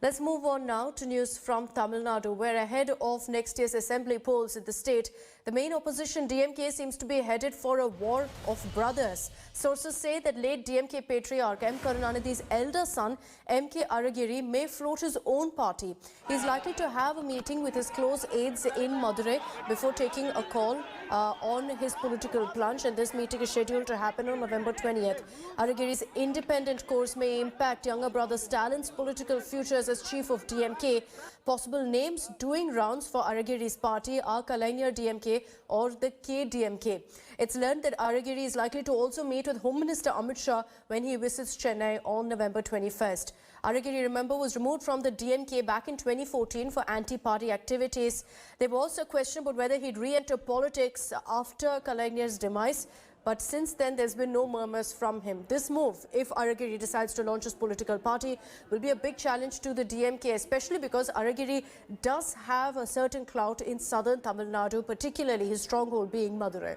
Let's move on now to news from Tamil Nadu, where ahead of next year's assembly polls in the state, the main opposition DMK seems to be headed for a war of brothers. Sources say that late DMK patriarch M. Karunanidhi's elder son, M.K. Aragiri, may float his own party. He is likely to have a meeting with his close aides in Madurai before taking a call on his political plunge, and this meeting is scheduled to happen on November 20th. Aragiri's independent course may impact younger brother Stalin's political futures as chief of DMK. Possible names doing rounds for Aragiri's party are Kalaignar DMK or the KDMK. It's learned that Aragiri is likely to also meet with Home Minister Amit Shah when he visits Chennai on November 21st. Aragiri, remember, was removed from the DMK back in 2014 for anti-party activities. There was also a question about whether he'd re-enter politics after Kalaignar's demise. But since then, there's been no murmurs from him. This move, if Aragiri decides to launch his political party, will be a big challenge to the DMK, especially because Aragiri does have a certain clout in southern Tamil Nadu, particularly his stronghold being Madurai.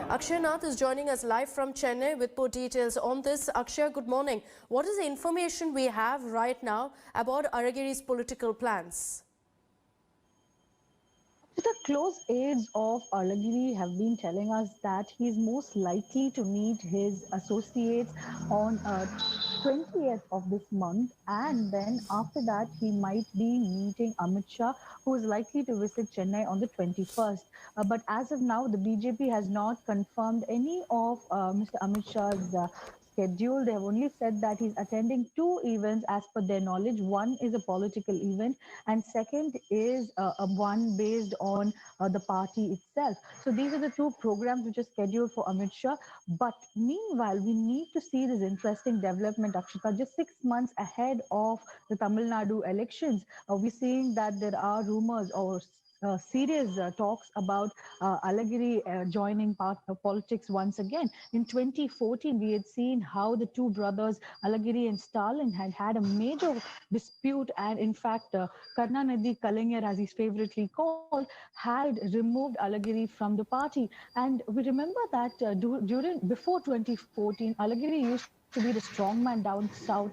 Akshay Nath is joining us live from Chennai with more details on this. Akshay, good morning. What is the information we have right now about Aragiri's political plans? The close aides of Aragiri have been telling us that he's most likely to meet his associates on 20th of this month, and then after that he might be meeting Amit Shah, who is likely to visit Chennai on the 21st. But as of now, the BJP has not confirmed any of Mr. Amit Shah's schedule. They have only said that he's attending two events as per their knowledge. One is a political event, and second is a one based on the party itself. So these are the two programs which are scheduled for Amit Shah. But meanwhile, we need to see this interesting development, Akshita. Just 6 months ahead of the Tamil Nadu elections, we're seeing that there are rumors or serious talks about Aragiri joining politics once again. In 2014, we had seen how the two brothers, Aragiri and Stalin, had a major dispute, and in fact, Karunanidhi Kalaignar, as he's favoritely called, had removed Aragiri from the party. And we remember that before 2014, Aragiri used to be the strongman down south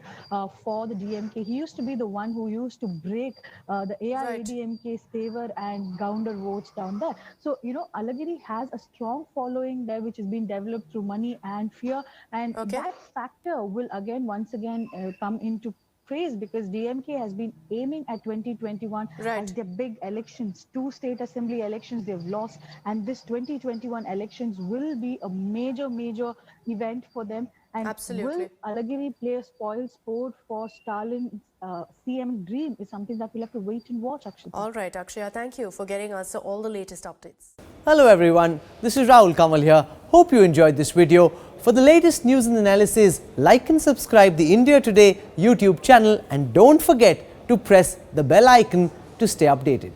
for the DMK. He used to be the one who used to break the AIADMK's favor and Gounder votes down there. So, Aragiri has a strong following there, which has been developed through money and fear. And that factor will once again come into praise, because DMK has been aiming at 2021 as their big elections. 2 state assembly elections they've lost, and this 2021 elections will be a major event for them. And will Aragiri play a spoil sport for Stalin's CM dream is something that we'll have to wait and watch, Akshita. All right, Akshaya, thank you for getting us all the latest updates. Hello everyone, this is Rahul Kamal here. Hope you enjoyed this video. For the latest news and analysis, like and subscribe the India Today YouTube channel, and don't forget to press the bell icon to stay updated.